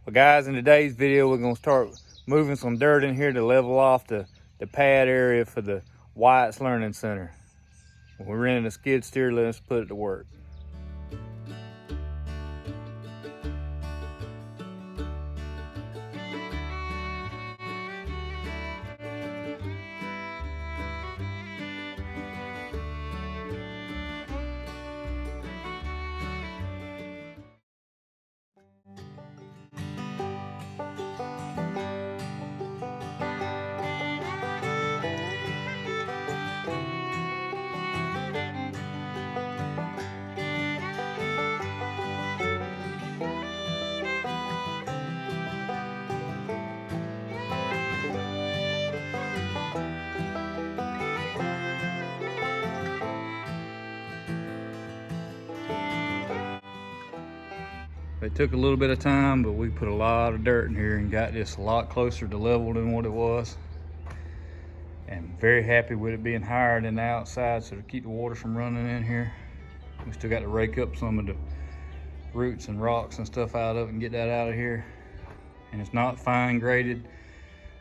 Well guys, in today's video we're going to start moving some dirt in here to level off the pad area for the Wyatt Learning Center. We're renting a skid steer, let's put it to work. It took a little bit of time, but we put a lot of dirt in here and got this a lot closer to level than what it was. And very happy with it being higher than the outside, so to keep the water from running in here. We still got to rake up some of the roots and rocks and stuff out of it and get that out of here. And it's not fine graded,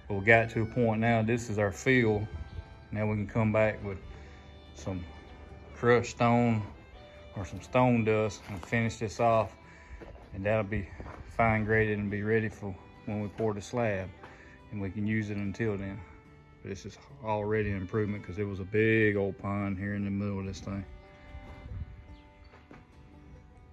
but we got to a point now, this is our fill. Now we can come back with some crushed stone or some stone dust and finish this off. And that'll be fine graded and be ready for when we pour the slab, and we can use it until then. But this is already an improvement because it was a big old pond here in the middle of this thing.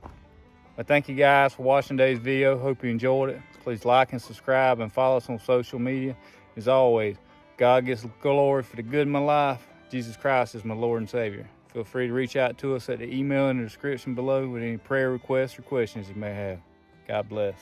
Well, thank you guys for watching today's video. Hope you enjoyed it. Please like and subscribe and follow us on social media. As always, God gets glory for the good in my life. Jesus Christ is my Lord and Savior. Feel free to reach out to us at the email in the description below with any prayer requests or questions you may have. God bless.